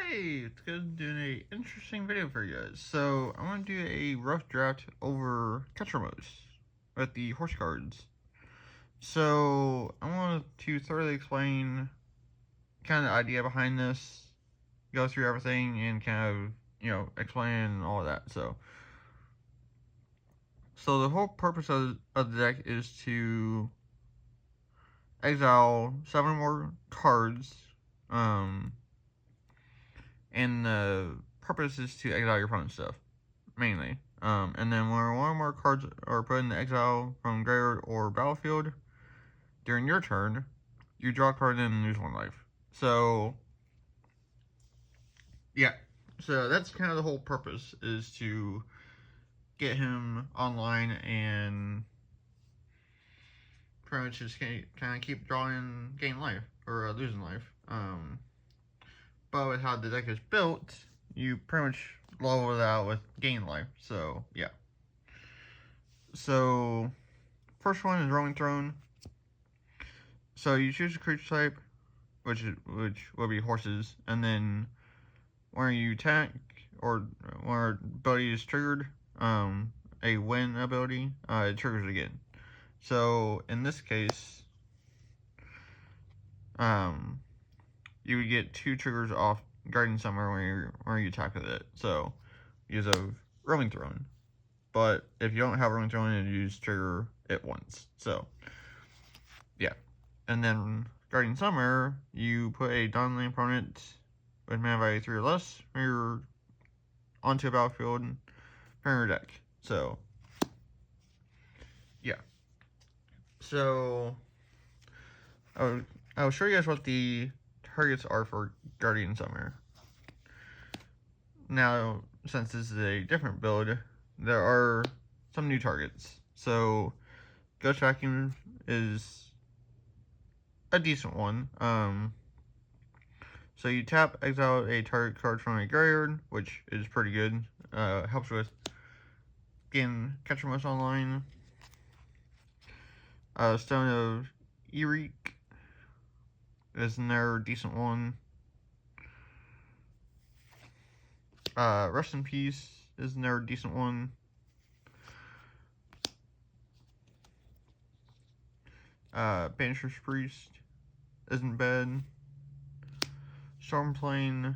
Hey, it's good doing a interesting video for you guys. So I want to do a rough draft over Ketramose with the horse cards. So I want to thoroughly explain kind of the idea behind this, go through everything, and kind of explain all of that. So the whole purpose of the deck is to exile 7 more cards. And the purpose is to exile your opponent's stuff, mainly. And then when one or more cards are put into exile from graveyard or battlefield during your turn, you draw a card and lose 1 life. So, yeah. So that's kind of the whole purpose, is to get him online and pretty much just kind of keep drawing, gain life, or losing life. But with how the deck is built, you pretty much level it out with gain life. So, yeah. So, first one is Rolling Throne. So, you choose a creature type, which will be horses, and then when you attack, or when our ability is triggered, a win ability, it triggers again. So, in this case, you would get 2 triggers off Guardian Summer when you attack with it. So, use a Rolling Throne. But if you don't have Rolling Throne, you just trigger it once. So, yeah. And then Guardian Summer, you put a dominant opponent with mana value 3 or less when you're onto a battlefield from your deck. So, yeah. So, I'll show you guys what the targets are for Guardian Summer. Now, since this is a different build, there are some new targets. So, Ghost Vacuum is a decent one. So you tap, exile a target card from a graveyard, which is pretty good. Helps with getting Ketramose online. Stone of Erik is another decent one. Rest in Peace is another decent one. Banisher's Priest isn't bad. Stormplane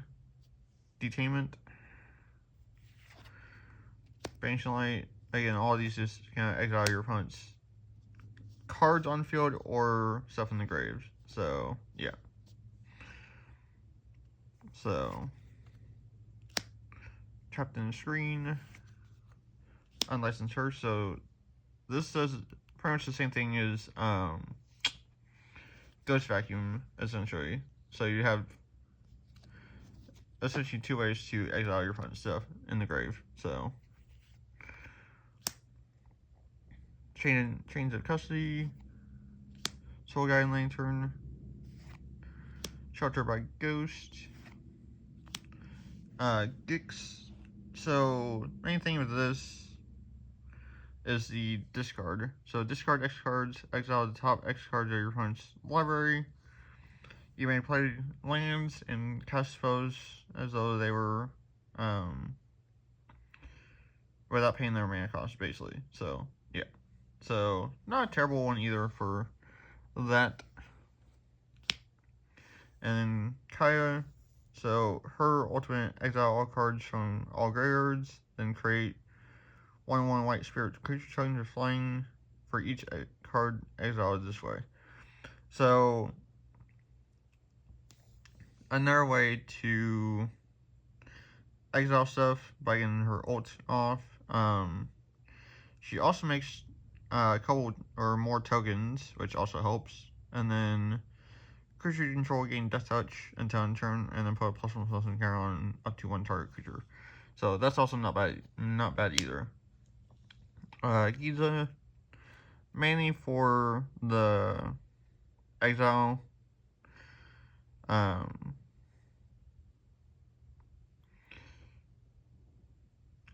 Detainment. Banishing Light. Again, all these just kind of exile your opponent's cards on field or stuff in the graves. So, yeah. So, Trapped in the Screen. Unlicensed Hearse. So, this does pretty much the same thing as Ghost Vacuum, essentially. So, you have essentially 2 ways to exile your opponent's stuff in the grave. So, Chains of Custody, Soul Guide Lantern, Shelter by Ghost, Gix. So, main thing with this is the discard. So, discard X cards, exile the top X cards of your opponent's library. You may play lands and cast spells as though they were, without paying their mana cost, basically. So, yeah. So, not a terrible one either for that. And then Kaya, so her ultimate, exile all cards from all graveyards, then create 1/1 white spirit creature tokens with flying for each card exiled this way. So, another way to exile stuff by getting her ult off. She also makes a couple or more tokens, which also helps. And then creature you control gain Death Touch until end turn, and then put a +1/+1 counter on up to 1 target creature. So that's also not bad either. Giza, mainly for the exile.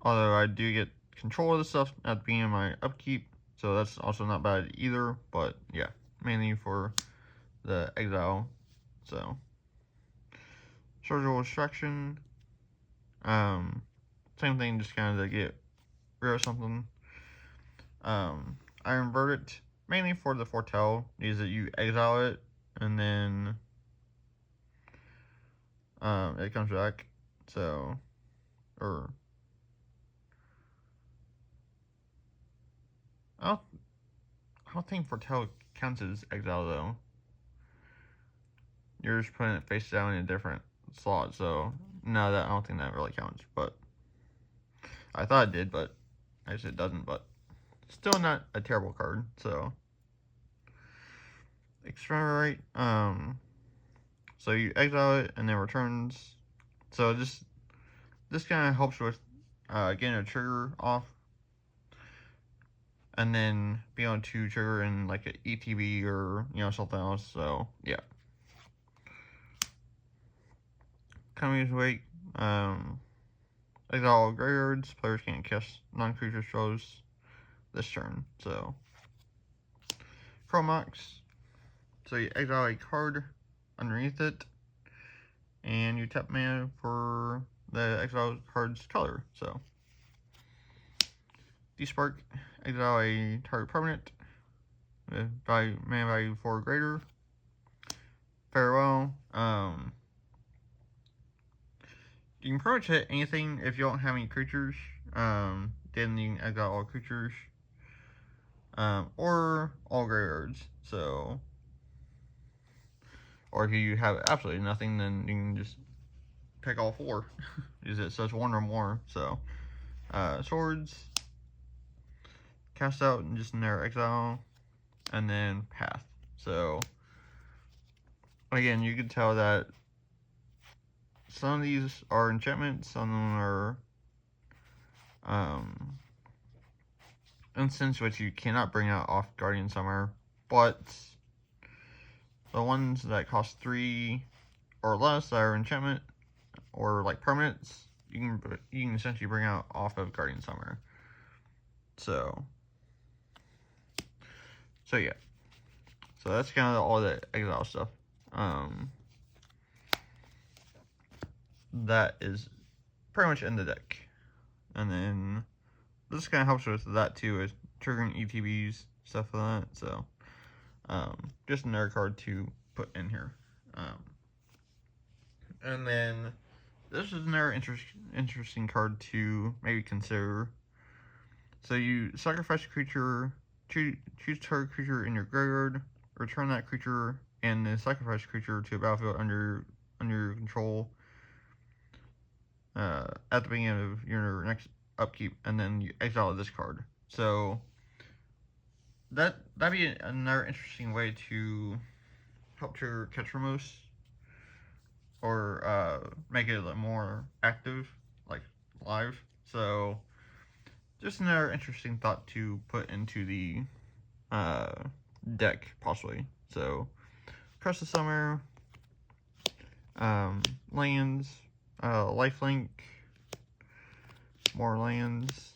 Although I do get control of the stuff at the beginning of my upkeep, so that's also not bad either. But yeah, mainly for the exile. So, Surgical Extraction. Same thing, just kind of to get rid of something. Iron Verdict, mainly for the Foretell, is that you exile it, and then it comes back. So, or I don't think Foretell counts as exile though. You're just putting it face down in a different slot, so no, I don't think that really counts. But I thought it did, but I guess it doesn't. But still not a terrible card. So Experiment. So you exile it and then returns. So this kind of helps with getting a trigger off, and then being able to trigger in like an ETB or something else. So yeah. Coming Wake. Exile all graveyards. Players can't cast non-creature spells this turn. So Chromox. So you exile a card underneath it, and you tap mana for the exile card's color. So Despark, exile a target permanent with mana value 4 or greater. Farewell. You can pretty much hit anything if you don't have any creatures. Then you can exile all creatures. Or all graveyards. So, or if you have absolutely nothing, then you can just pick all 4. Use it so it's 1 or more. So, swords, cast out and just in their exile, and then path. So, again, you can tell that some of these are enchantments, some of them are instants which you cannot bring out off Guardian Summer, but the ones that cost 3 or less that are enchantment or like permanents, you can essentially bring out off of Guardian Summer. So yeah. So that's kind of all the exile stuff. That is pretty much in the deck. And then this kind of helps with that too, is triggering ETBs, stuff like that. So just another card to put in here. And then this is another interesting card to maybe consider. So you sacrifice a creature, choose target creature in your graveyard, return that creature and then sacrifice creature to a battlefield under your control at the beginning of your next upkeep, and then you exile this card. So that'd be another interesting way to help trigger Ketramose, or make it a little more active, like live. So just another interesting thought to put into the deck, possibly. So Crush the Summer, lands, lifelink, more lands,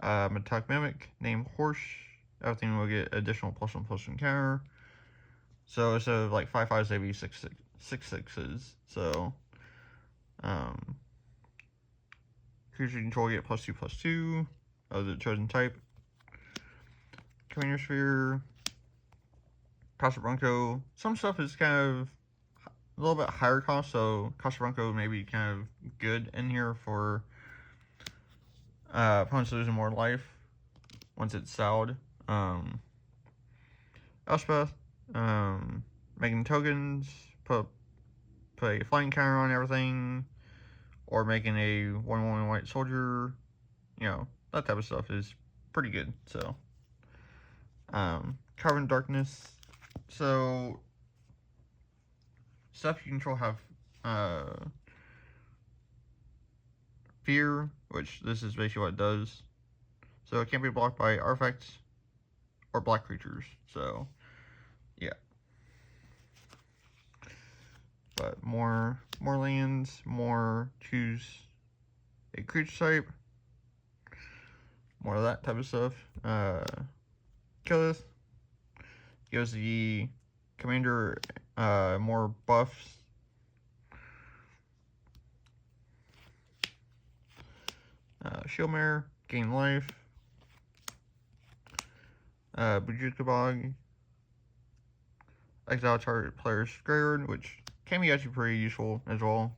Metallic Mimic, name Horse, everything will get additional +1/+1 counter. So instead of like 5/5s, they'd be 6/6s. So creature control get +2/+2 of the chosen type. Commander Sphere, Casablanco. Some stuff is kind of a little bit higher cost, so Casablanco may be kind of good in here for opponents losing more life once it's styled. Elspeth, making tokens, put a flying counter on everything, or making a 1/1 white soldier, that type of stuff is pretty good. So, Carbon Darkness. So, stuff you control have Fear, which this is basically what it does. So it can't be blocked by artifacts or black creatures. So, yeah. But more lands, more choose a creature type, more of that type of stuff. Killeth gives the commander more buffs Shieldmare, gain life. Bujukabog, exile target player's graveyard, which can be actually pretty useful as well.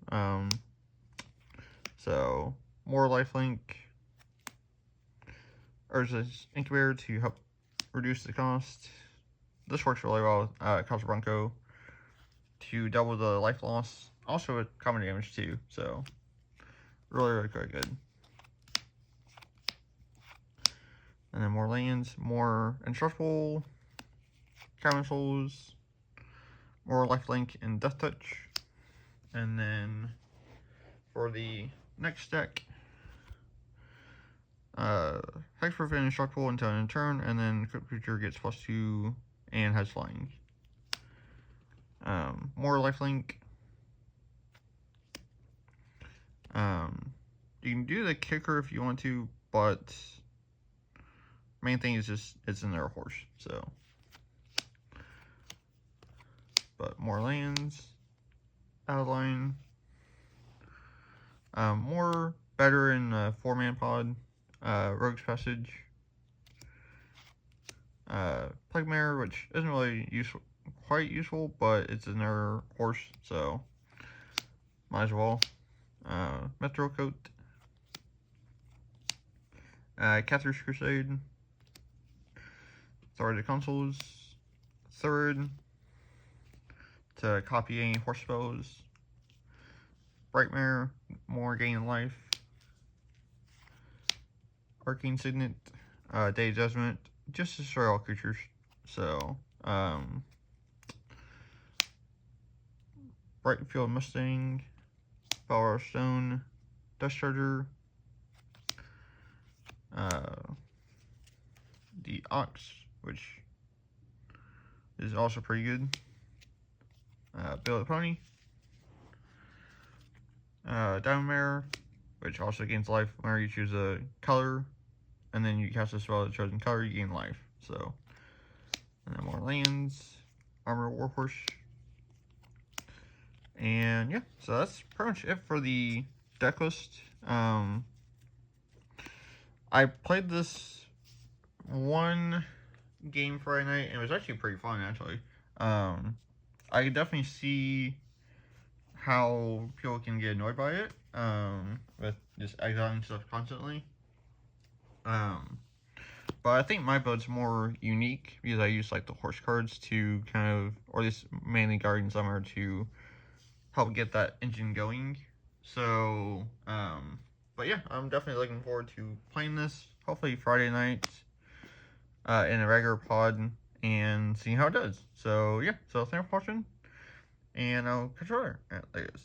So, more lifelink. Urza's Incubator to help reduce the cost. This works really well. Casablanco to double the life loss. Also with common damage too, so really quite good. And then more lands, more Indestructible, Common Souls, more lifelink and Death Touch. And then for the next deck, Hexproof and Indestructible until end of turn, and then creature gets +2 and has flying. More lifelink. You can do the kicker if you want to, but main thing is just it's in their horse. So, but more lands, outline, more better in 4-man pod, Rogue's Passage, Plague Mare, which isn't really quite useful, but it's in their horse, so might as well. Metro Coat, Cathar's Crusade, Authority of Consoles, third to copy any horse spells, Brightmare, more gain life, Arcane Signet, Day of Judgment, just to destroy all creatures. So, Brightfield Mustang, Power Stone, Dust Charger, the Ox, which is also pretty good, Bill the Pony, Diamond Mare, which also gains life whenever you choose a color, and then you cast a spell of the chosen color, you gain life. So, and then more lands, Armor Warhorse, and yeah, so that's pretty much it for the deck list. I played this one game Friday night, and it was actually pretty fun, actually. I could definitely see how people can get annoyed by it, with just exiling stuff constantly. But I think my build's more unique because I use like the horse cards to kind of, or at least mainly Guardian Summer to help get that engine going. So, but yeah, I'm definitely looking forward to playing this, hopefully Friday night, in a regular pod, and seeing how it does. So yeah, so thanks for watching, and I'll catch you later. Like this.